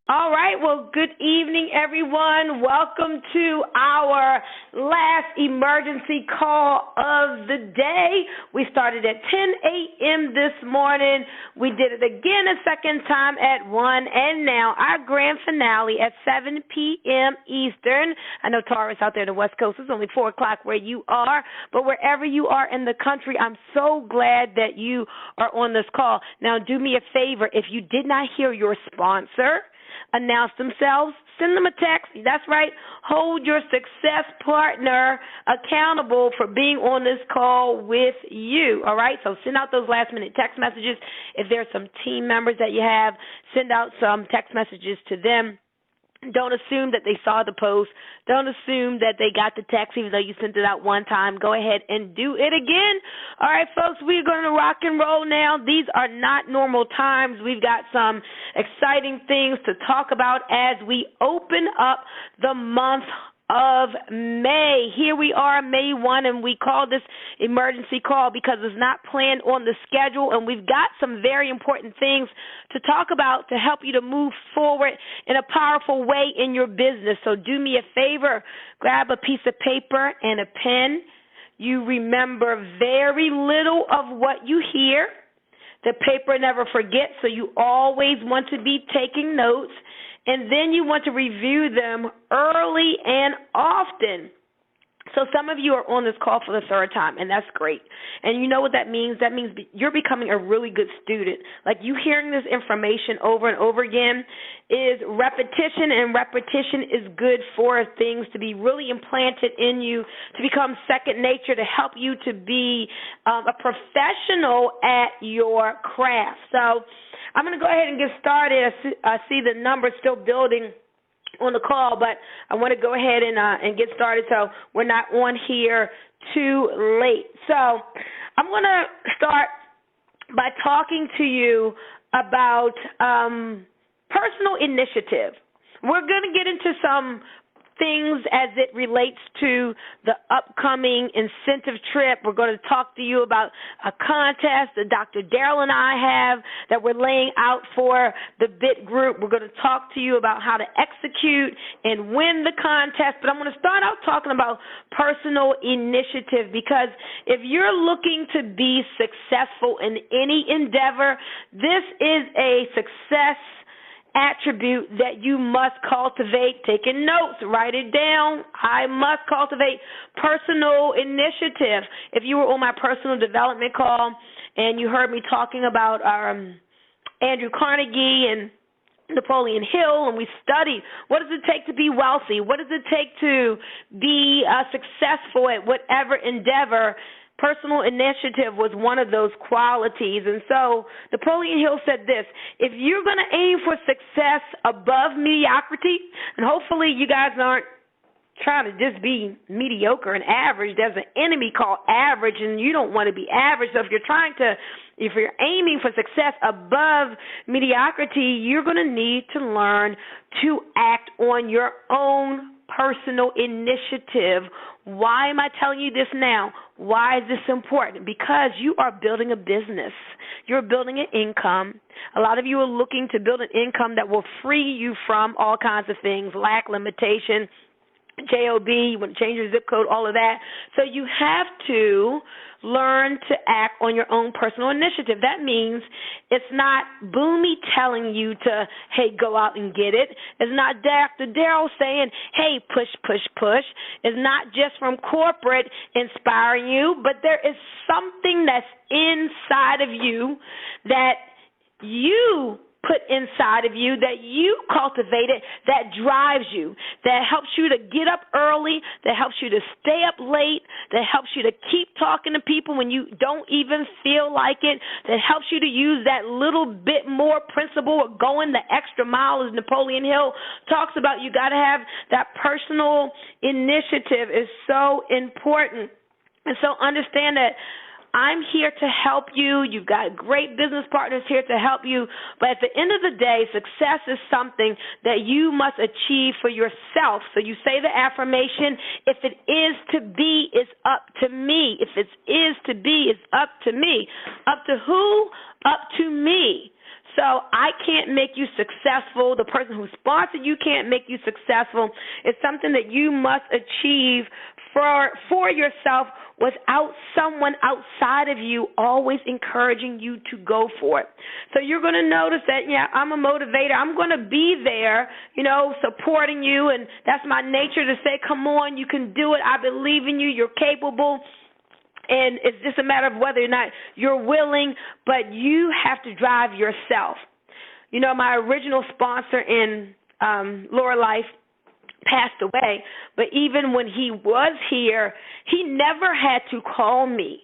All right, well, good evening, everyone. Welcome to our last emergency call of the day. We started at 10 a.m. this morning. We did it again a second time at 1, and now our grand finale at 7 p.m. Eastern. I know Taurus out there in the West Coast, it's only 4 o'clock where you are, but wherever you are in the country, I'm so glad that you are on this call. Now, do me a favor. If you did not hear your sponsor announce themselves, send them a text. That's right. Hold your success partner accountable for being on this call with you. All right? So send out those last-minute text messages. If there's some team members that you have, send out some text messages to them. Don't assume that they saw the post. Don't assume that they got the text even though you sent it out one time. Go ahead and do it again. All right, folks, we're going to rock and roll now. These are not normal times. We've got some exciting things to talk about as we open up the month of May. Here we are, May 1, and we call this emergency call because it's not planned on the schedule, and we've got some very important things to talk about to help you to move forward in a powerful way in your business. So do me a favor, grab a piece of paper and a pen. You remember very little of what you hear. The paper never forgets, so you always want to be taking notes. And then you want to review them early and often. So some of you are on this call for the third time, and that's great. And you know what that means? That means you're becoming a really good student. Like, you hearing this information over and over again is repetition, and repetition is good for things to be really implanted in you, to become second nature, to help you to be a professional at your craft. So I'm going to go ahead and get started. I see the numbers still building on the call, but I want to go ahead and get started so we're not on here too late. So I'm going to start by talking to you about personal initiative. We're going to get into some things as it relates to the upcoming incentive trip. We're going to talk to you about a contest that Dr. Darrell and I have that we're laying out for the BIT group. We're going to talk to you about how to execute and win the contest. But I'm going to start out talking about personal initiative, because if you're looking to be successful in any endeavor, this is a success attribute that you must cultivate. Taking notes, write it down. I must cultivate personal initiative. If you were on my personal development call and you heard me talking about Andrew Carnegie and Napoleon Hill, and we studied what does it take to be wealthy, what does it take to be successful at whatever endeavor, personal initiative was one of those qualities. And so Napoleon Hill said this: if you're going to aim for success above mediocrity, and hopefully you guys aren't trying to just be mediocre and average. There's an enemy called average, and you don't want to be average. So if you're aiming for success above mediocrity, you're going to need to learn to act on your own personal initiative. Why am I telling you this now? Why is this important? Because you are building a business. You're building an income. A lot of you are looking to build an income that will free you from all kinds of things, lack, limitation, JOB, you want to change your zip code, all of that. So you have to learn to act on your own personal initiative. That means it's not Boomy telling you to, hey, go out and get it. It's not Dr. Darrell saying, hey, push, push, push. It's not just from corporate inspiring you, but there is something that's inside of you that you put inside of you, that you cultivated, that drives you, that helps you to get up early, that helps you to stay up late, that helps you to keep talking to people when you don't even feel like it, that helps you to use that little bit more principle of going the extra mile, as Napoleon Hill talks about. You got to have that personal initiative is so important. And so understand that I'm here to help you. You've got great business partners here to help you. But at the end of the day, success is something that you must achieve for yourself. So you say the affirmation, if it is to be, it's up to me. If it is to be, it's up to me. Up to who? Up to me. So I can't make you successful. The person who sponsored you can't make you successful. It's something that you must achieve for yourself without someone outside of you always encouraging you to go for it. So you're going to notice that, yeah, I'm a motivator. I'm going to be there, supporting you, and that's my nature to say, come on, you can do it. I believe in you. You're capable. And it's just a matter of whether or not you're willing, but you have to drive yourself. My original sponsor in Lurralife passed away, but even when he was here, he never had to call me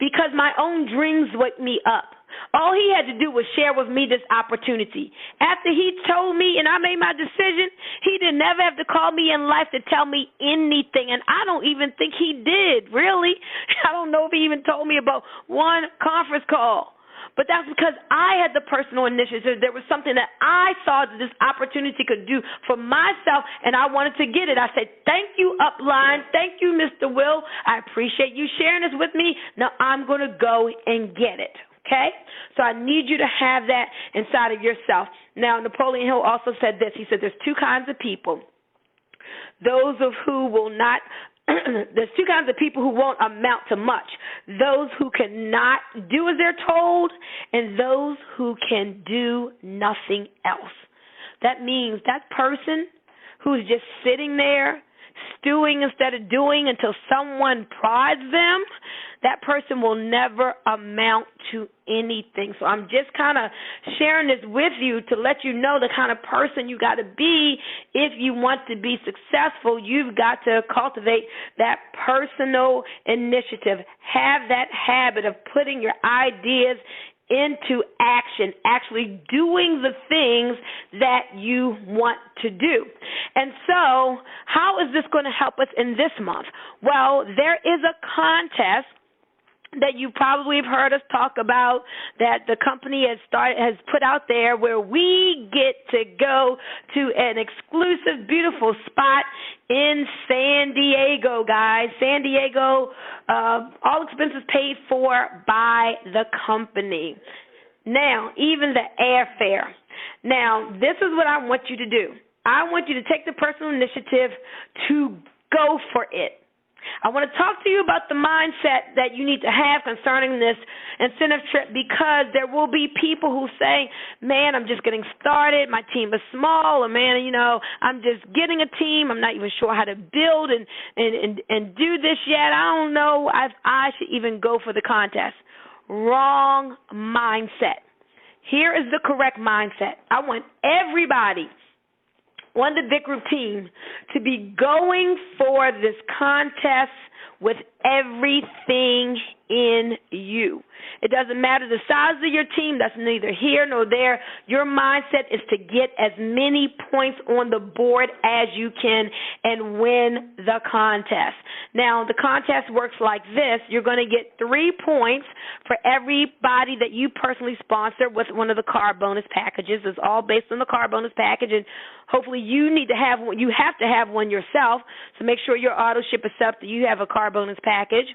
because my own dreams wake me up. All he had to do was share with me this opportunity. After he told me and I made my decision, he didn't never have to call me in life to tell me anything, and I don't even think he did, really. I don't know if he even told me about one conference call. But that's because I had the personal initiative. There was something that I saw that this opportunity could do for myself, and I wanted to get it. I said, thank you, upline. Thank you, Mr. Will. I appreciate you sharing this with me. Now I'm going to go and get it. Okay? So I need you to have that inside of yourself. Now, Napoleon Hill also said this. He said there's two kinds of people. Those of who will not there's two kinds of people who won't amount to much. Those who cannot do as they're told and those who can do nothing else. That means that person who's just sitting there stewing instead of doing until someone prods them, that person will never amount to anything. So I'm just kind of sharing this with you to let you know the kind of person you got to be if you want to be successful. You've got to cultivate that personal initiative. Have that habit of putting your ideas into action, actually doing the things that you want to do. And so how is this going to help us in this month? Well, there is a contest that you probably have heard us talk about that the company has put out there where we get to go to an exclusive, beautiful spot in San Diego, guys. San Diego, all expenses paid for by the company. Now, even the airfare. Now, this is what I want you to do. I want you to take the personal initiative to go for it. I want to talk to you about the mindset that you need to have concerning this incentive trip because there will be people who say, man, I'm just getting started. My team is small. Or, man, I'm just getting a team. I'm not even sure how to build and do this yet. I don't know if I should even go for the contest. Wrong mindset. Here is the correct mindset. I want everybody on the Big Group team to be going for this contest with everything in you. It doesn't matter the size of your team. That's neither here nor there. Your mindset is to get as many points on the board as you can and win the contest. Now, the contest works like this. You're going to get 3 points for everybody that you personally sponsor with one of the car bonus packages. It's all based on the car bonus package, and hopefully you need to have one. You have to have one yourself, so make sure your auto ship is up that you have a car bonus package.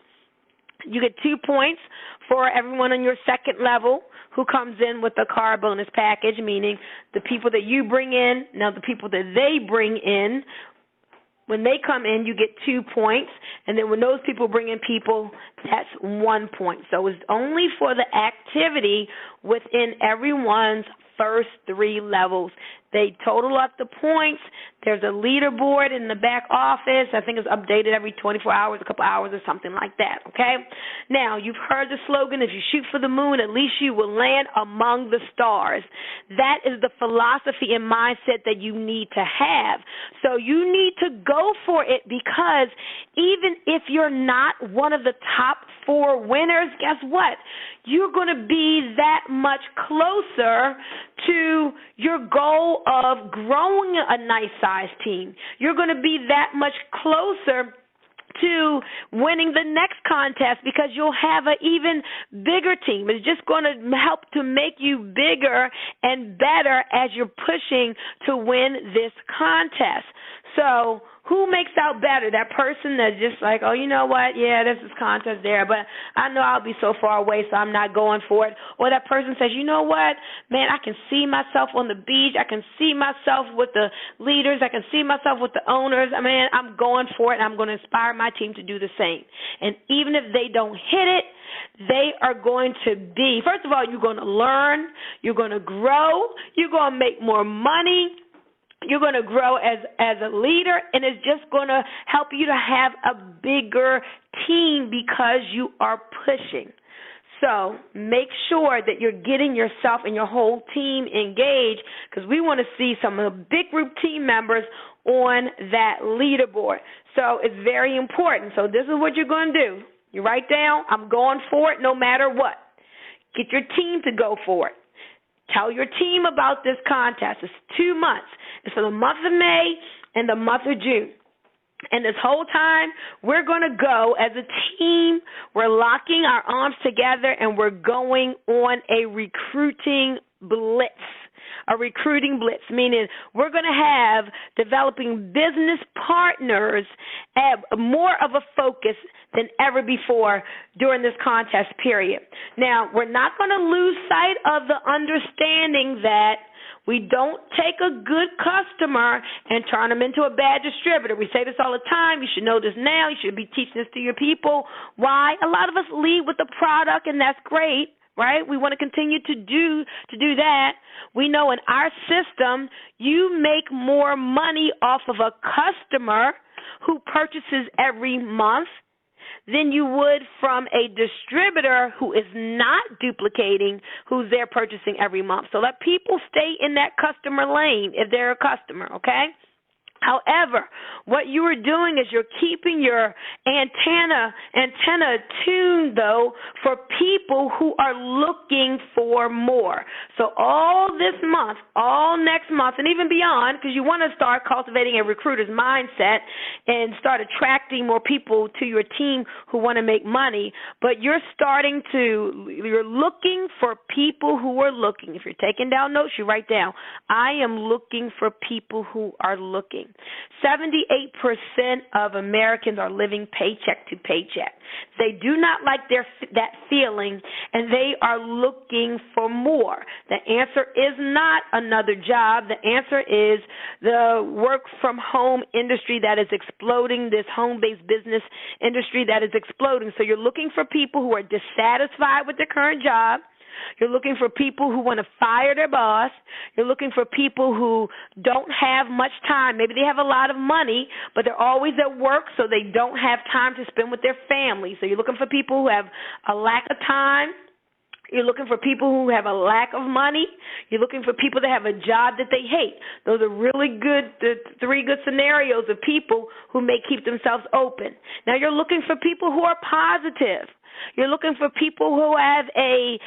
You get 2 points for everyone on your second level who comes in with the car bonus package, meaning the people that you bring in, now the people that they bring in, when they come in, you get 2 points, and then when those people bring in people, that's 1 point. So it's only for the activity within everyone's first 3 levels. They total up the points. There's a leaderboard in the back office. I think it's updated every 24 hours, a couple hours or something like that, okay? Now, you've heard the slogan, if you shoot for the moon, at least you will land among the stars. That is the philosophy and mindset that you need to have. So you need to go for it because even if you're not one of the top 4 winners, guess what? You're going to be that much closer to your goal of growing a nice-sized team. You're going to be that much closer to winning the next contest because you'll have an even bigger team. It's just going to help to make you bigger and better as you're pushing to win this contest. So who makes out better? That person that's just like, oh, you know what? Yeah, there's this contest there, but I know I'll be so far away, so I'm not going for it. Or that person says, you know what? Man, I can see myself on the beach. I can see myself with the leaders. I can see myself with the owners. I mean, I'm going for it, and I'm going to inspire my team to do the same. And even if they don't hit it, they are going to be, first of all, you're going to learn. You're going to grow. You're going to make more money. You're going to grow as a leader, and it's just going to help you to have a bigger team because you are pushing. So make sure that you're getting yourself and your whole team engaged because we want to see some of the big group team members on that leaderboard. So it's very important. So this is what you're going to do. You write down, I'm going for it no matter what. Get your team to go for it. Tell your team about this contest. It's 2 months. It's for the month of May and the month of June. And this whole time, we're going to go as a team. We're locking our arms together, and we're going on a recruiting blitz. A recruiting blitz, meaning we're going to have developing business partners at more of a focus than ever before during this contest period. Now, we're not going to lose sight of the understanding that we don't take a good customer and turn them into a bad distributor. We say this all the time. You should know this now. You should be teaching this to your people. Why? A lot of us lead with the product, and that's great, right? We want to continue to do that. We know in our system, you make more money off of a customer who purchases every month than you would from a distributor who is not duplicating, who's there purchasing every month. So let people stay in that customer lane if they're a customer, okay? However, what you are doing is you're keeping your antenna tuned, though, for people who are looking for more. So all this month, all next month, and even beyond, because you want to start cultivating a recruiter's mindset and start attracting more people to your team who want to make money, but you're looking for people who are looking. If you're taking down notes, you write down, I am looking for people who are looking. 78% of Americans are living paycheck to paycheck. They do not like that feeling, and they are looking for more. The answer is not another job. The answer is the work-from-home industry that is exploding, this home-based business industry that is exploding. So you're looking for people who are dissatisfied with their current job. You're looking for people who want to fire their boss. You're looking for people who don't have much time. Maybe they have a lot of money, but they're always at work, so they don't have time to spend with their family. So you're looking for people who have a lack of time. You're looking for people who have a lack of money. You're looking for people that have a job that they hate. Those are really good, the 3 good scenarios of people who may keep themselves open. Now you're looking for people who are positive. You're looking for people who have a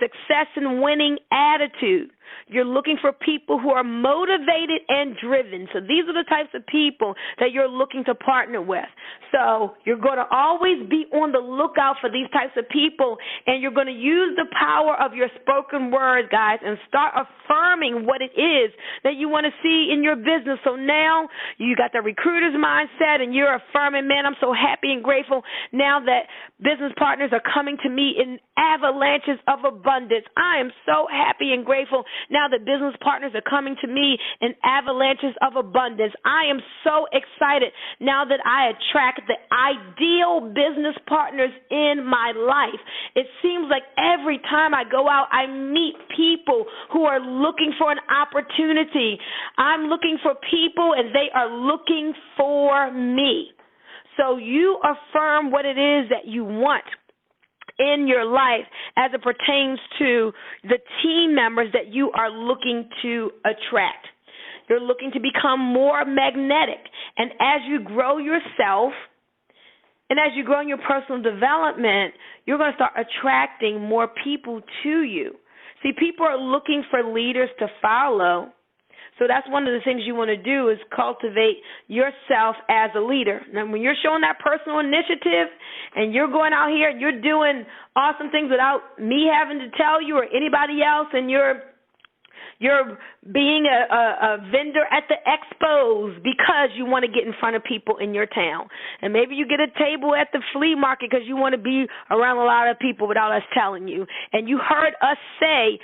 success and winning attitude. You're looking for people who are motivated and driven. So these are the types of people that you're looking to partner with. So you're going to always be on the lookout for these types of people, and you're going to use the power of your spoken words, guys, and start affirming what it is that you want to see in your business. So now you got the recruiter's mindset, and you're affirming, man, I'm so happy and grateful now that business partners are coming to me in avalanches of abundance. I am so happy and grateful now that business partners are coming to me in avalanches of abundance. I am so excited now that I attract the ideal business partners in my life. It seems like every time I go out, I meet people who are looking for an opportunity. I'm looking for people, and they are looking for me. So you affirm what it is that you want in your life as it pertains to the team members that you are looking to attract. You're looking to become more magnetic. And as you grow yourself and as you grow in your personal development, you're going to start attracting more people to you. See, people are looking for leaders to follow. So that's one of the things you want to do is cultivate yourself as a leader. Now, when you're showing that personal initiative and you're going out here and you're doing awesome things without me having to tell you or anybody else, and you're being a vendor at the expos because you want to get in front of people in your town. And maybe you get a table at the flea market because you want to be around a lot of people without us telling you. And you heard us say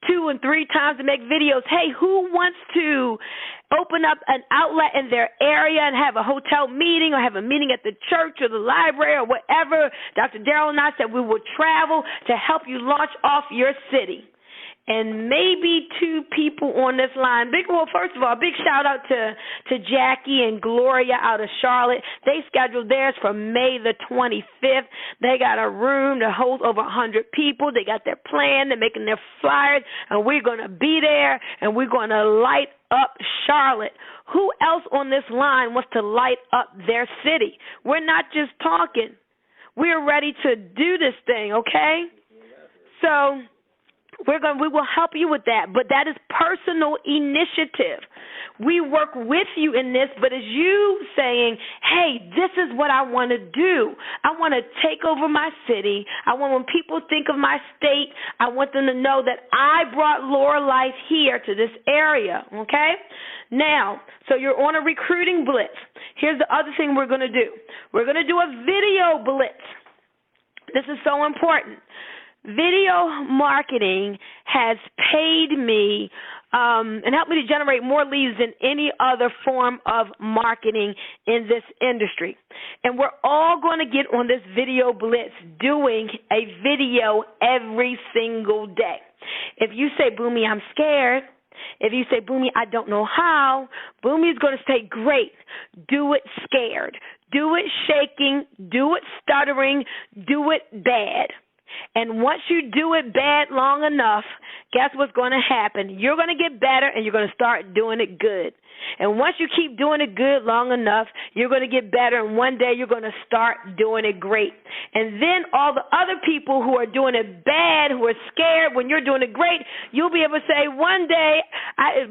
2 and 3 times to make videos, hey, who wants to open up an outlet in their area and have a hotel meeting or have a meeting at the church or the library or whatever? Dr. Darrell and I said we will travel to help you launch off your city. And maybe 2 people on this line. First of all, big shout out to Jackie and Gloria out of Charlotte. They scheduled theirs for May the 25th. They got a room to hold over 100 people. They got their plan. They're making their flyers, and we're going to be there, and we're going to light up Charlotte. Who else on this line wants to light up their city? We're not just talking. We're ready to do this thing, okay? So we will help you with that, but that is personal initiative. We work with you in this, but it's you saying, hey, this is what I want to do. I want to take over my city. I want when people think of my state, I want them to know that I brought Lurralife here to this area, okay? Now, so you're on a recruiting blitz. Here's the other thing we're going to do. We're going to do a video blitz. This is so important. Video marketing has paid me and helped me to generate more leads than any other form of marketing in this industry. And we're all going to get on this video blitz doing a video every single day. If you say, Boomy, I'm scared. If you say, Boomy, I don't know how, Boomy is going to say, great, do it scared. Do it shaking. Do it stuttering. Do it bad. And once you do it bad long enough, guess what's going to happen? You're going to get better, and you're going to start doing it good. And once you keep doing it good long enough, you're going to get better, and one day you're going to start doing it great. And then all the other people who are doing it bad, who are scared when you're doing it great, you'll be able to say, one day,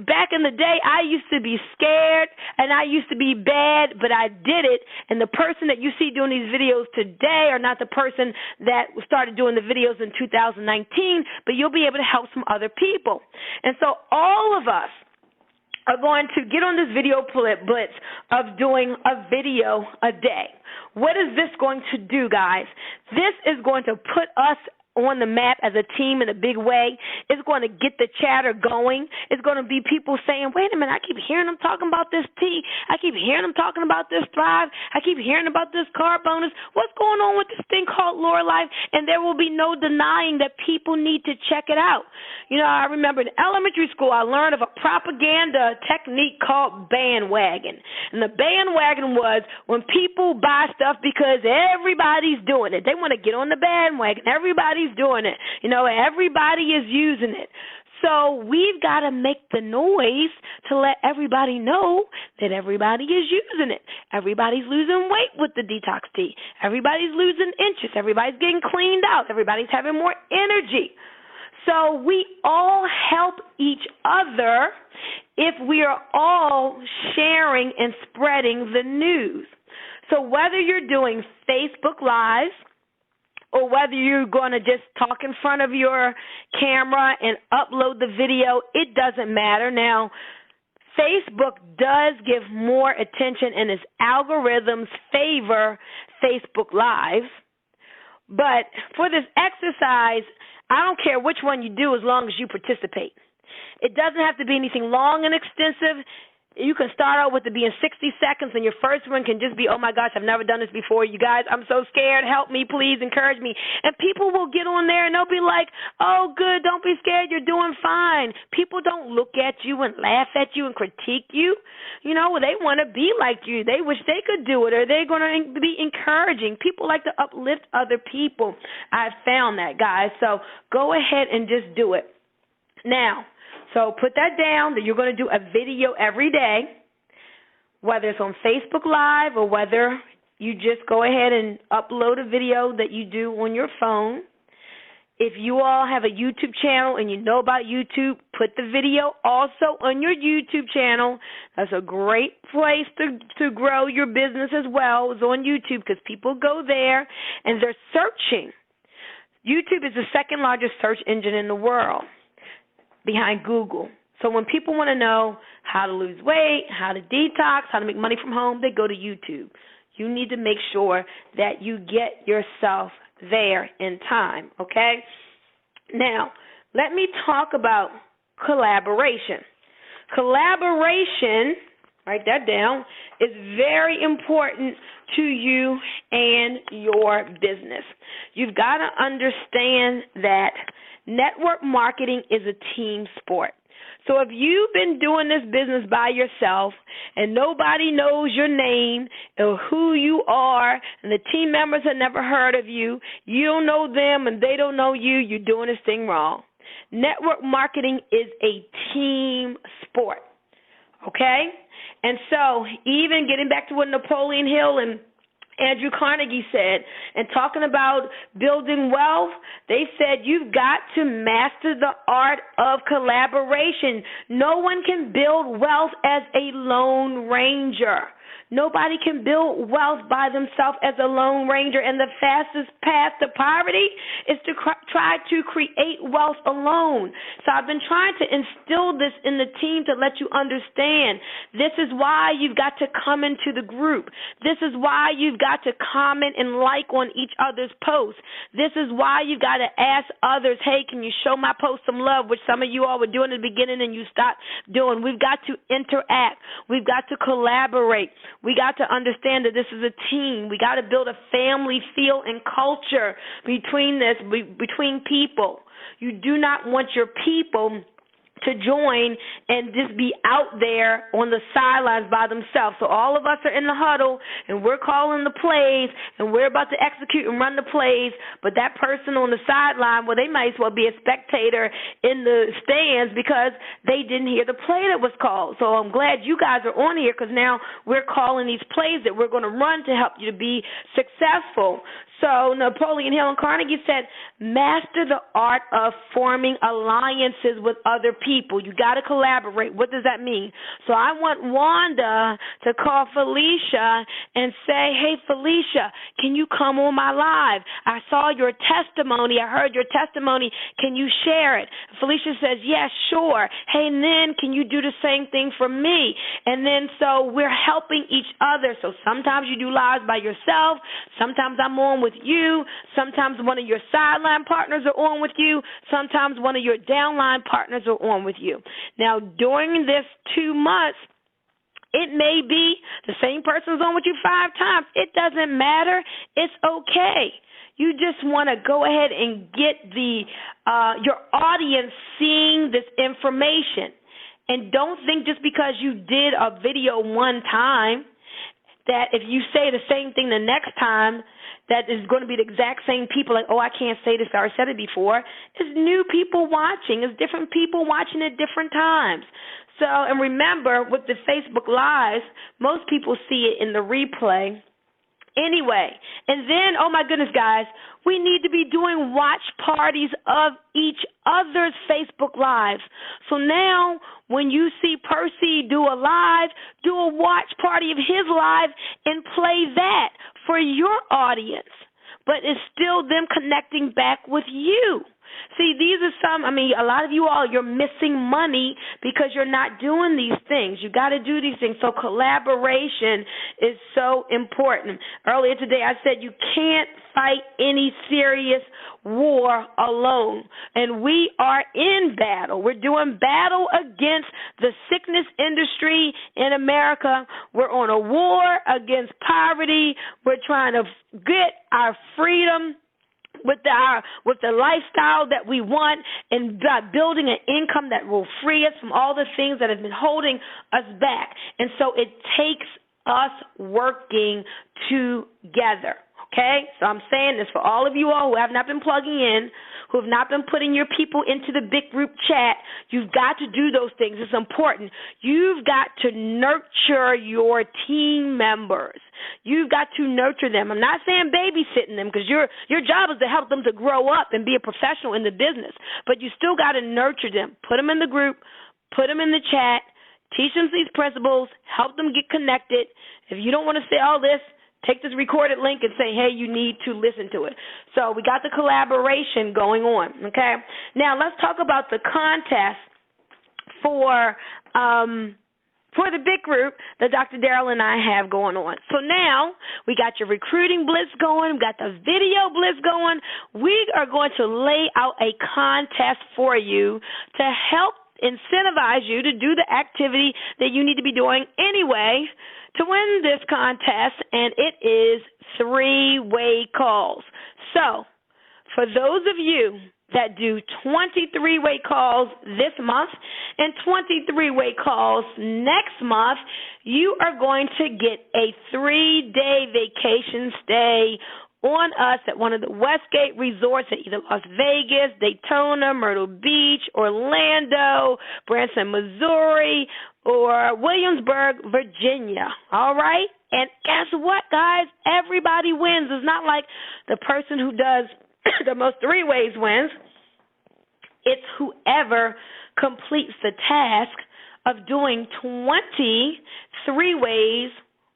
back in the day, I used to be scared, and I used to be bad, but I did it. And the person that you see doing these videos today are not the person that started doing the videos in 2019, but you'll be able to help some other people. And so all of us are going to get on this video blitz of doing a video a day. What is this going to do, guys? This is going to put us on the map as a team in a big way. It's going to get the chatter going. It's going to be people saying, wait a minute, I keep hearing them talking about this T. I keep hearing them talking about this Thrive. I keep hearing about this car bonus. What's going on with this thing called Lurralife? And there will be no denying that people need to check it out. You know, I remember in elementary school, I learned of a propaganda technique called bandwagon. And the bandwagon was when people buy stuff because everybody's doing it. They want to get on the bandwagon. Everybody's doing it. You know, everybody is using it. So we've got to make the noise to let everybody know that everybody is using it. Everybody's losing weight with the detox tea. Everybody's losing inches. Everybody's getting cleaned out. Everybody's having more energy. So we all help each other if we are all sharing and spreading the news. So whether you're doing Facebook Lives, or whether you're going to just talk in front of your camera and upload the video, it doesn't matter. Now, Facebook does give more attention, and its algorithms favor Facebook Lives. But for this exercise, I don't care which one you do as long as you participate. It doesn't have to be anything long and extensive. You can start out with it being 60 seconds, and your first one can just be, oh, my gosh, I've never done this before. You guys, I'm so scared. Help me, please, encourage me. And people will get on there, and they'll be like, oh, good, don't be scared. You're doing fine. People don't look at you and laugh at you and critique you. You know, they want to be like you. They wish they could do it, or they're going to be encouraging. People like to uplift other people. I've found that, guys. So go ahead and just do it. Now, so put that down that you're going to do a video every day, whether it's on Facebook Live or whether you just go ahead and upload a video that you do on your phone. If you all have a YouTube channel and you know about YouTube, put the video also on your YouTube channel. That's a great place to grow your business as well, is on YouTube, because people go there and they're searching. YouTube is the second largest search engine in the world behind Google. So when people want to know how to lose weight, how to detox, how to make money from home, they go to YouTube. You need to make sure that you get yourself there in time, okay? Now, let me talk about collaboration. Collaboration, write that down, is very important to you and your business. You've got to understand that network marketing is a team sport. So if you've been doing this business by yourself and nobody knows your name or who you are and the team members have never heard of you, you don't know them and they don't know you, you're doing this thing wrong. Network marketing is a team sport, okay? And so even getting back to what Napoleon Hill and Andrew Carnegie said, and talking about building wealth, they said you've got to master the art of collaboration. No one can build wealth as a lone ranger. Nobody can build wealth by themselves as a lone ranger, and the fastest path to poverty is to try to create wealth alone. So I've been trying to instill this in the team to let you understand this is why you've got to come into the group. This is why you've got to comment and like on each other's posts. This is why you've got to ask others, hey, can you show my post some love, which some of you all were doing in the beginning and you stopped doing. We've got to interact. We've got to collaborate. We got to understand that this is a team. We got to build a family feel and culture between people. You do not want your people to join and just be out there on the sidelines by themselves. So all of us are in the huddle, and we're calling the plays, and we're about to execute and run the plays, but that person on the sideline, well, they might as well be a spectator in the stands because they didn't hear the play that was called. So I'm glad you guys are on here, because now we're calling these plays that we're going to run to help you to be successful. So Napoleon Hill and Carnegie said, master the art of forming alliances with other people. You got to collaborate. What does that mean? So I want Wanda to call Felicia and say, hey, Felicia, can you come on my live? I saw your testimony. I heard your testimony. Can you share it? Felicia says, yes, sure. Hey, Nen, can you do the same thing for me? And then so we're helping each other. So sometimes you do lives by yourself. Sometimes I'm on with you. Sometimes one of your sideline partners are on with you. Sometimes one of your downline partners are on with you. Now, during this 2 months, it may be the same person's on with you 5 times. It doesn't matter. It's okay. You just want to go ahead and get your audience seeing this information. And don't think just because you did a video one time that if you say the same thing the next time, that is going to be the exact same people like, oh, I can't say this, I said it before. It's new people watching. It's different people watching at different times. So, and remember, with the Facebook Lives, most people see it in the replay anyway. And then, oh my goodness, guys, we need to be doing watch parties of each other's Facebook Lives. So now when you see Percy do a live, do a watch party of his live and play that for your audience. But it's still them connecting back with you. See, these are a lot of you all, you're missing money because you're not doing these things. You got to do these things. So collaboration is so important. Earlier today I said you can't fight any serious war alone. And we are in battle. We're doing battle against the sickness industry in America. We're on a war against poverty. We're trying to get our freedom with the lifestyle that we want, and building an income that will free us from all the things that have been holding us back. And so it takes us working together. Okay? So I'm saying this for all of you all who have not been plugging in. who have not been putting your people into the big group chat, you've got to do those things. It's important. You've got to nurture your team members. You've got to nurture them. I'm not saying babysitting them, because your job is to help them to grow up and be a professional in the business, but you still got to nurture them. Put them in the group, put them in the chat, teach them these principles, help them get connected. If you don't want to say all this, take this recorded link and say, hey, you need to listen to it. So we got the collaboration going on, okay? Now let's talk about the contest for the big group that Dr. Darrell and I have going on. So now we got your recruiting blitz going. We got the video blitz going. We are going to lay out a contest for you to help incentivize you to do the activity that you need to be doing anyway to win this contest, and it is 3-way calls. So for those of you that do 23-way calls this month and 23-way calls next month, you are going to get a 3-day vacation stay on us at one of the Westgate resorts at either Las Vegas, Daytona, Myrtle Beach, Orlando, Branson, Missouri, or Williamsburg, Virginia. All right? And guess what, guys? Everybody wins. It's not like the person who does the most 3-ways wins. It's whoever completes the task of doing 23-ways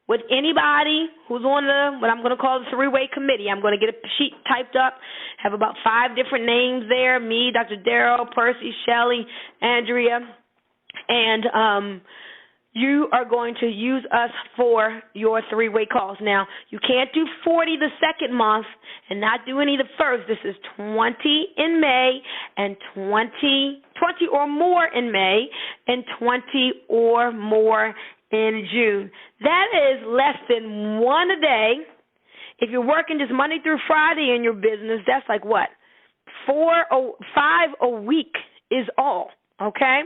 with anybody who's on what I'm going to call the 3-way committee. I'm going to get a sheet typed up, have about 5 different names there, me, Dr. Darrell, Percy, Shelley, Andrea, and you are going to use us for your 3-way calls. Now, you can't do 40 the second month and not do any the first. This is 20 in May and 20 or more in May and 20 or more in June. That is less than 1 a day. If you're working just Monday through Friday in your business, that's like what? 4 or 5 a week is all. Okay?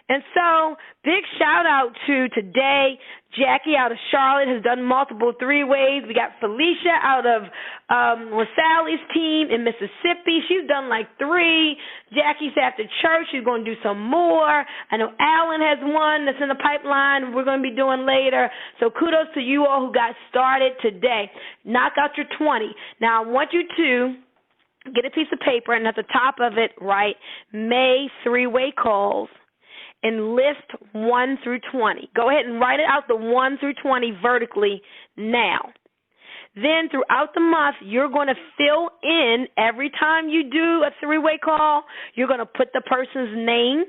And so, big shout out to today, Jackie out of Charlotte has done multiple 3-ways. We got Felicia out of Sally's team in Mississippi. She's done like 3. Jackie's after church. She's going to do some more. I know Alan has one that's in the pipeline we're going to be doing later. So kudos to you all who got started today. Knock out your 20. Now, I want you to get a piece of paper, and at the top of it, write May 3-way calls and list 1 through 20. Go ahead and write it out, the 1 through 20 vertically now. Then throughout the month, you're going to fill in every time you do a 3-way call, you're going to put the person's name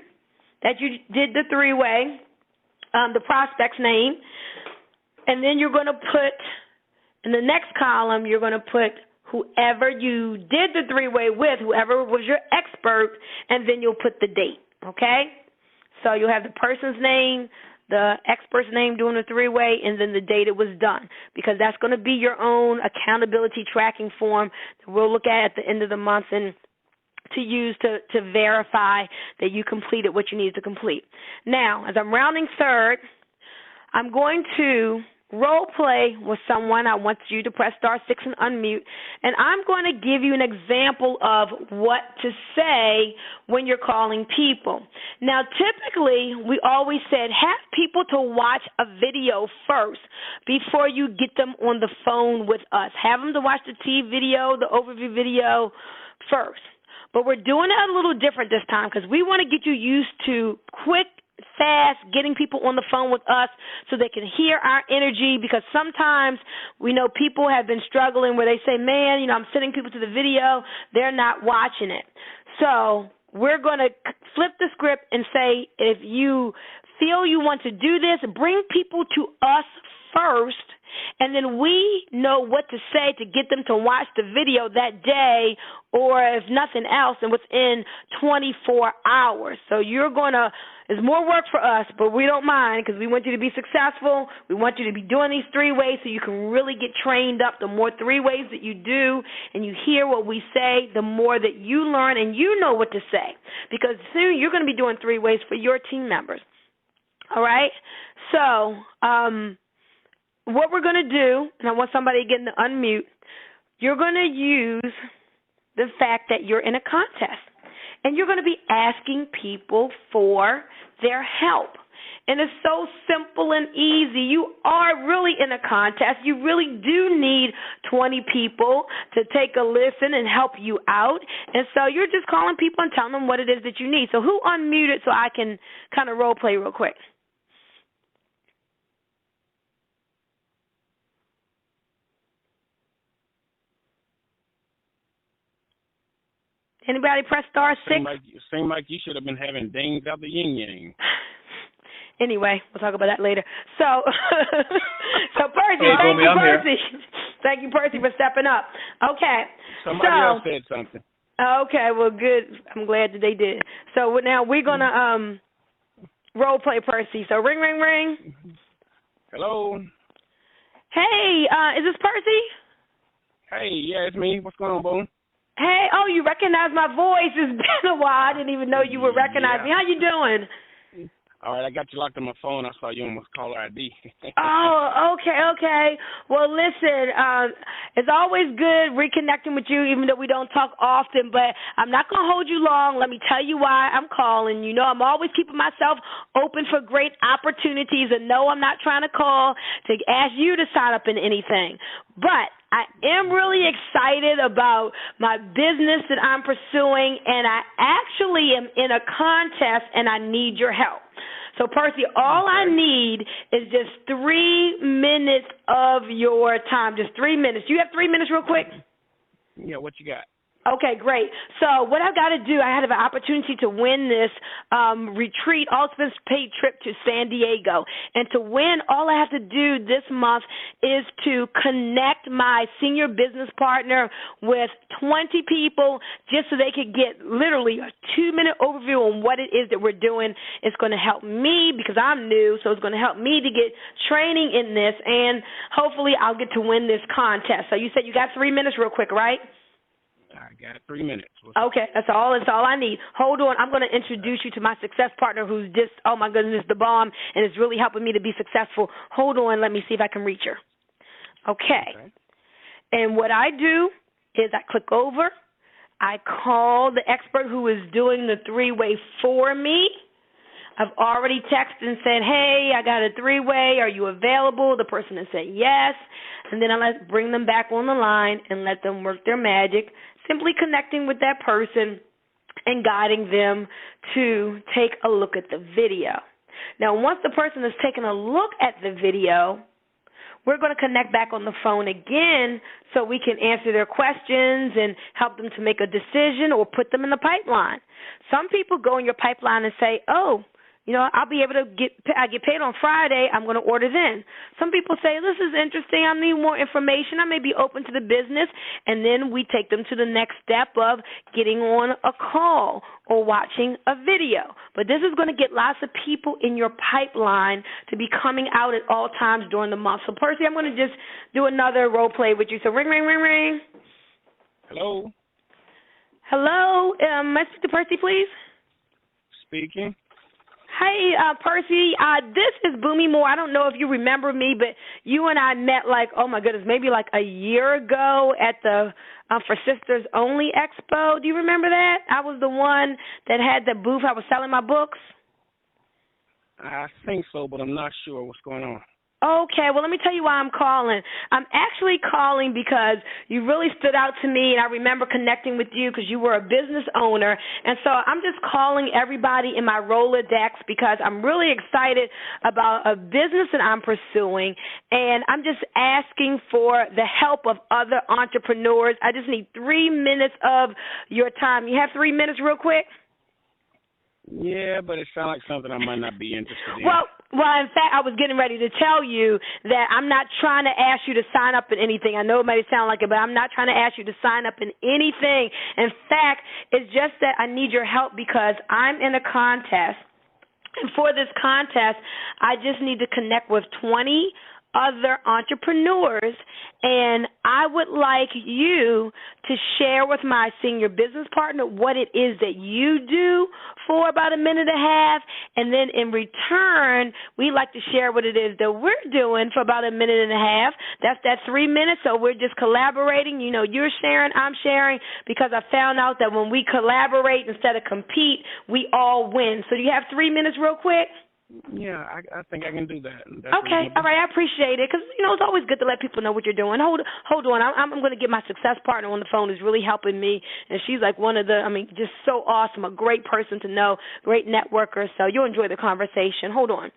that you did the 3-way, the prospect's name, and then you're going to put, in the next column, you're going to put whoever you did the 3-way with, whoever was your expert, and then you'll put the date, okay? So you'll have the person's name, the expert's name doing the 3-way, and then the date it was done, because that's going to be your own accountability tracking form that we'll look at the end of the month and to use to verify that you completed what you needed to complete. Now, as I'm rounding third, I'm going to role play with someone. I want you to press *6 and unmute, and I'm going to give you an example of what to say when you're calling people. Now, typically, we always said have people to watch a video first before you get them on the phone with us. Have them to watch the video, the overview video first. But we're doing it a little different this time because we want to get you used to quick, fast, getting people on the phone with us so they can hear our energy, because sometimes we know people have been struggling where they say, man, I'm sending people to the video, they're not watching it. So we're going to flip the script and say, if you feel you want to do this, bring people to us first, and then we know what to say to get them to watch the video that day, or if nothing else, and within 24 hours. So it's more work for us, but we don't mind because we want you to be successful. We want you to be doing these 3-ways so you can really get trained up. The more 3-ways that you do and you hear what we say, the more that you learn and you know what to say, because soon you're going to be doing 3-ways for your team members. All right? So what we're going to do, and I want somebody again to unmute, you're going to use the fact that you're in a contest. And you're going to be asking people for their help. And it's so simple and easy. You are really in a contest. You really do need 20 people to take a listen and help you out. And so you're just calling people and telling them what it is that you need. So who unmuted so I can kind of role play real quick? Anybody press star 6? Seemed like you should have been having dings out the yin-yang. Anyway, we'll talk about that later. So, Percy, hey, thank you, Percy. Here. Thank you, Percy, for stepping up. Okay. Somebody else said something. Okay, well, good. I'm glad that they did. So now we're going to role play Percy. So ring, ring, ring. Hello. Hey, is this Percy? Hey, yeah, it's me. What's going on, Boone? Hey, oh, you recognize my voice. It's been a while. I didn't even know you would recognize me. How you doing? All right, I got you locked on my phone. I saw you on my caller ID. Oh, okay. Well, listen, it's always good reconnecting with you, even though we don't talk often, but I'm not going to hold you long. Let me tell you why I'm calling. You know, I'm always keeping myself open for great opportunities, and no, I'm not trying to call to ask you to sign up in anything. But I am really excited about my business that I'm pursuing, and I actually am in a contest, and I need your help. So, Percy, all I need is just 3 minutes of your time, just 3 minutes. Do you have 3 minutes real quick? Yeah, what you got? Okay, great. So what I've got to do, I had an opportunity to win this retreat, all-expense paid trip to San Diego. And to win, all I have to do this month is to connect my senior business partner with 20 people just so they could get literally a 2-minute overview on what it is that we're doing. It's going to help me because I'm new, so it's going to help me to get training in this, and hopefully I'll get to win this contest. So you said you got 3 minutes real quick, right? I got 3 minutes. Okay, that's all I need. Hold on. I'm going to introduce you to my success partner who's just, oh, my goodness, the bomb, and is really helping me to be successful. Hold on. Let me see if I can reach her. Okay. And what I do is I click over. I call the expert who is doing the three-way for me. I've already texted and said, hey, I got a three-way. Are you available? The person has said yes. And then I bring them back on the line and let them work their magic, simply connecting with that person and guiding them to take a look at the video. Now, once the person has taken a look at the video, we're going to connect back on the phone again so we can answer their questions and help them to make a decision or put them in the pipeline. Some people go in your pipeline and say, oh, you know, I'll be able to I get paid on Friday. I'm going to order then. Some people say, this is interesting. I need more information. I may be open to the business. And then we take them to the next step of getting on a call or watching a video. But this is going to get lots of people in your pipeline to be coming out at all times during the month. So, Percy, I'm going to just do another role play with you. So ring, ring, ring, ring. Hello. Hello. May I speak to Percy, please? Speaking. Hey, Percy, this is Boomy Moore. I don't know if you remember me, but you and I met oh my goodness, maybe like a year ago at the For Sisters Only Expo. Do you remember that? I was the one that had the booth. I was selling my books. I think so, but I'm not sure what's going on. Okay, well, let me tell you why I'm calling. I'm actually calling because you really stood out to me, and I remember connecting with you because you were a business owner. And so I'm just calling everybody in my Rolodex because I'm really excited about a business that I'm pursuing, and I'm just asking for the help of other entrepreneurs. I just need 3 minutes of your time. You have 3 minutes real quick? Yeah, but it sounds like something I might not be interested in. Well, in fact, I was getting ready to tell you that I'm not trying to ask you to sign up in anything. I know it may sound like it, but I'm not trying to ask you to sign up in anything. In fact, it's just that I need your help because I'm in a contest. And for this contest, I just need to connect with 20 other entrepreneurs, and I would like you to share with my senior business partner what it is that you do for about a minute and a half, and then in return, we like to share what it is that we're doing for about a minute and a half. That's that 3 minutes, so we're just collaborating. You know, you're sharing, I'm sharing, because I found out that when we collaborate instead of compete, we all win. So do you have 3 minutes real quick? Yeah, I think I can do that. That's okay, reasonable. all right, I appreciate it because, you know, it's always good to let people know what you're doing. Hold on, I'm going to get my success partner on the phone who's really helping me, and she's like one of the, just so awesome, a great person to know, great networker, so you'll enjoy the conversation. Hold on.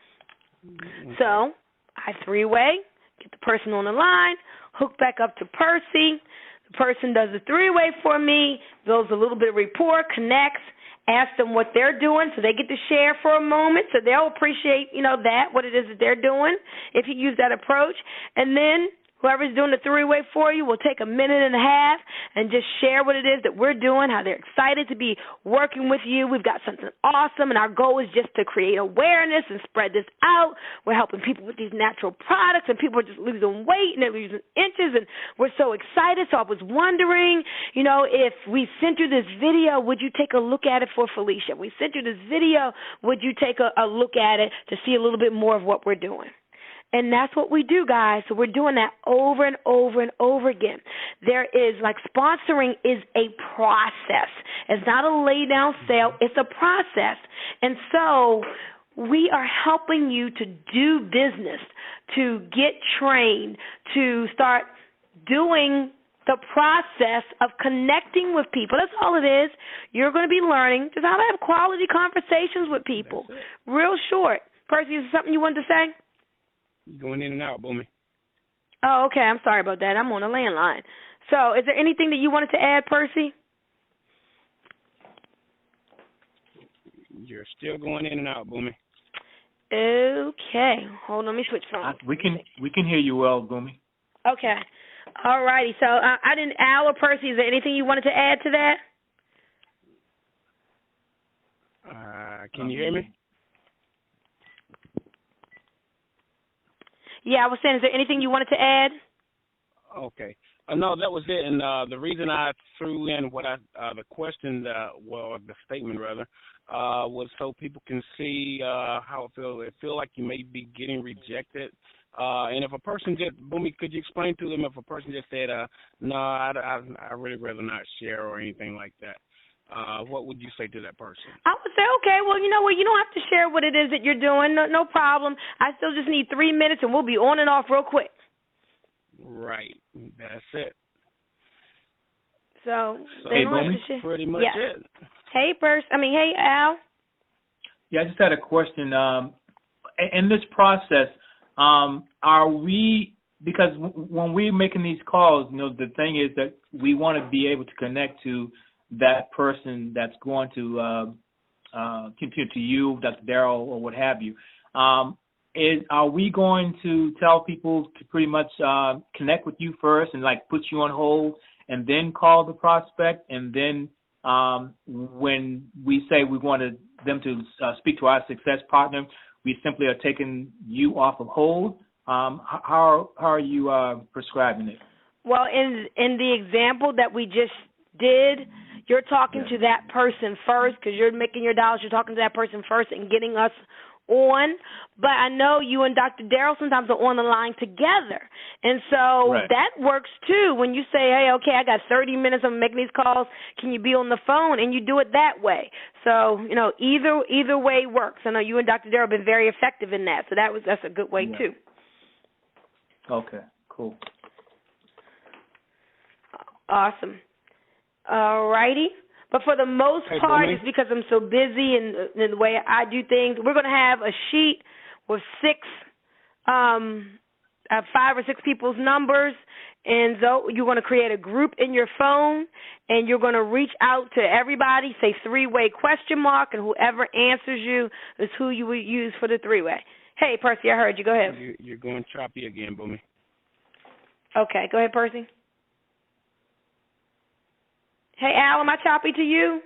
Okay. So I three-way, get the person on the line, hook back up to Percy. The person does the three-way for me, builds a little bit of rapport, connects, ask them what they're doing so they get to share for a moment so they'll appreciate, what it is that they're doing if you use that approach. And then whoever's doing the three-way for you will take a minute and a half and just share what it is that we're doing, how they're excited to be working with you. We've got something awesome, and our goal is just to create awareness and spread this out. We're helping people with these natural products, and people are just losing weight, and they're losing inches, and we're so excited. So I was wondering, if we sent you this video, would you take a look at it for Felicia? We sent you this video, would you take a look at it to see a little bit more of what we're doing? And that's what we do, guys. So we're doing that over and over and over again. There is, sponsoring is a process. It's not a lay-down sale. It's a process. And so we are helping you to do business, to get trained, to start doing the process of connecting with people. That's all it is. You're going to be learning just how to have quality conversations with people. Real short. Percy, is there something you wanted to say? Going in and out, Boomy. Oh, okay. I'm sorry about that. I'm on a landline. So is there anything that you wanted to add, Percy? You're still going in and out, Boomy. Okay. Hold on. Let me switch phones. We can hear you well, Boomy. Okay. All righty. So I didn't, Al or Percy, is there anything you wanted to add to that? Can you hear me? Yeah, I was saying, is there anything you wanted to add? Okay. No, that was it. And the reason I threw in the question, the statement rather, was so people can see how it feels. It feel like you may be getting rejected. And if a person Boomy, could you explain to them if a person just said, no, I'd really rather not share or anything like that? What would you say to that person? I would say, okay, well, you know what? You don't have to share what it is that you're doing. No problem. I still just need 3 minutes, and we'll be on and off real quick. Right. That's it. So hey, Boomy? Pretty much it. Hey, hey, Al. Yeah, I just had a question. In this process, are we, because when we're making these calls, the thing is that we want to be able to connect to that person that's going to continue to you, Dr. Darrell, or what have you. Are we going to tell people to pretty much connect with you first and put you on hold and then call the prospect, and then when we say we wanted them to speak to our success partner, we simply are taking you off of hold? How are you prescribing it? Well, in the example that we just did, you're talking to that person first because you're making your dollars. You're talking to that person first and getting us on. But I know you and Dr. Darrell sometimes are on the line together. And so that works too. When you say, hey, okay, I got 30 minutes, I'm making these calls, can you be on the phone? And you do it that way. So, either way works. I know you and Dr. Darrell have been very effective in that. So that's a good way too. Okay, cool. Awesome. All righty. But for the most part, it's because I'm so busy and the way I do things. We're going to have a sheet with 5 or 6 people's numbers, and so you're going to create a group in your phone, and you're going to reach out to everybody, say 3-way question mark, and whoever answers you is who you would use for the 3-way. Hey, Percy, I heard you. Go ahead. You're going choppy again, Boomy. Okay, go ahead, Percy. Hey, Al, am I choppy to you?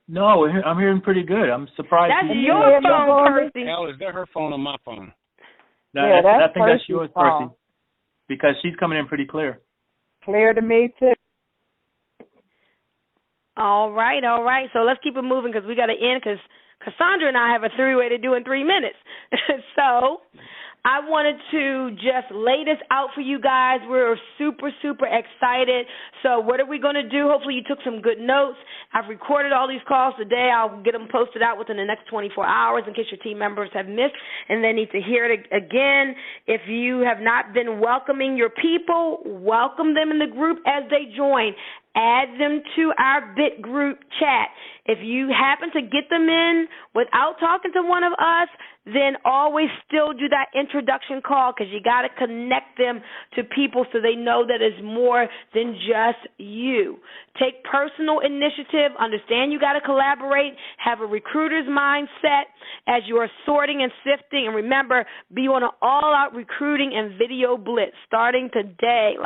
No, I'm hearing pretty good. I'm surprised. That's your phone, Percy. Al, is that her phone or my phone? I think that's yours, Percy, because she's coming in pretty clear. Clear to me, too. All right. So let's keep it moving because we got to end because Cassandra and I have a three-way to do in 3 minutes. So I wanted to just lay this out for you guys. We're super, super excited. So what are we going to do? Hopefully you took some good notes. I've recorded all these calls today. I'll get them posted out within the next 24 hours in case your team members have missed and they need to hear it again. If you have not been welcoming your people, welcome them in the group as they join. Add them to our Bit group chat. If you happen to get them in without talking to one of us, then always still do that introduction call because you got to connect them to people so they know that it's more than just you. Take personal initiative. Understand you got to collaborate. Have a recruiter's mindset as you are sorting and sifting. And remember, be on an all-out recruiting and video blitz starting today.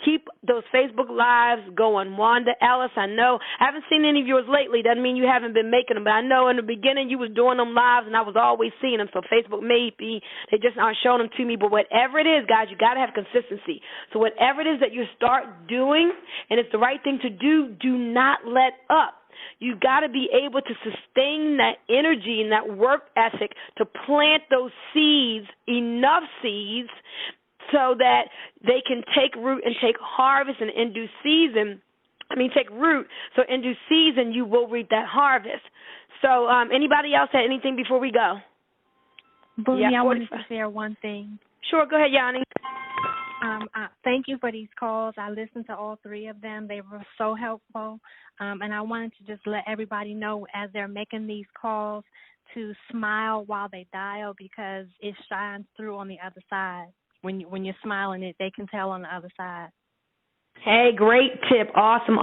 Keep those Facebook Lives going. Wanda Ellis, I know. I haven't seen any of yours lately. Doesn't mean you haven't been making them. But I know in the beginning you was doing them lives, and I was always seeing them. So Facebook maybe they just aren't showing them to me. But whatever it is, guys, you got to have consistency. So whatever it is that you start doing, and it's the right thing to do, do not let up. You got to be able to sustain that energy and that work ethic to plant those seeds, enough seeds, so that they can take root and take harvest and in due season. Take root. So in due season, you will reap that harvest. So anybody else had anything before we go? Boomy, I wanted to share one thing. Sure, go ahead, Yanni. Thank you for these calls. I listened to all three of them. They were so helpful. And I wanted to just let everybody know as they're making these calls to smile while they dial because it shines through on the other side. When you're smiling, they can tell on the other side. Hey, great tip. Awesome.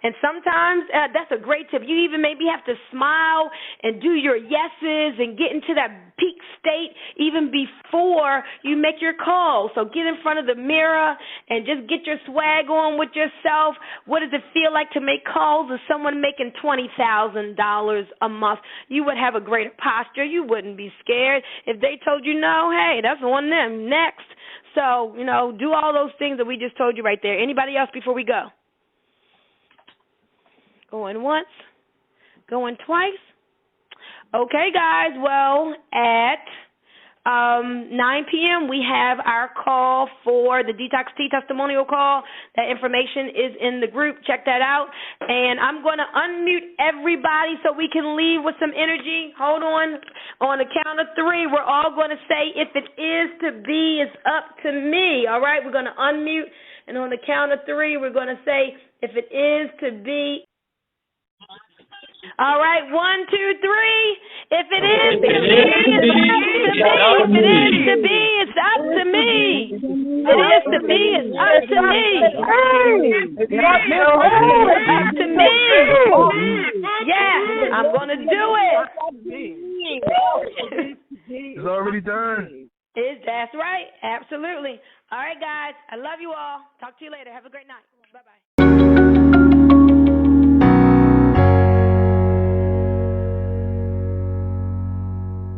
And sometimes that's a great tip. You even maybe have to smile and do your yeses and get into that peak state even before you make your call. So get in front of the mirror and just get your swag on with yourself. What does it feel like to make calls with someone making $20,000 a month? You would have a greater posture. You wouldn't be scared. If they told you no, hey, that's on them. Next. So, do all those things that we just told you right there. Anybody else before we go? Going once, going twice. Okay, guys. Well, at 9 p.m. we have our call for the Detox Tea testimonial call. That information is in the group. Check that out. And I'm going to unmute everybody so we can leave with some energy. Hold on. On the count of three, we're all going to say, if it is to be, it's up to me. All right? We're going to unmute. And on the count of three, we're going to say, if it is to be. All right, 1, 2, 3. If it is to be, it's up to me. If it is to be, it's up to me. If it is to be, it's up to me. It's up to me. Yeah, I'm going to do it. It's already done. That's right. Absolutely. All right, guys. I love you all. Talk to you later. Have a great night. Bye-bye.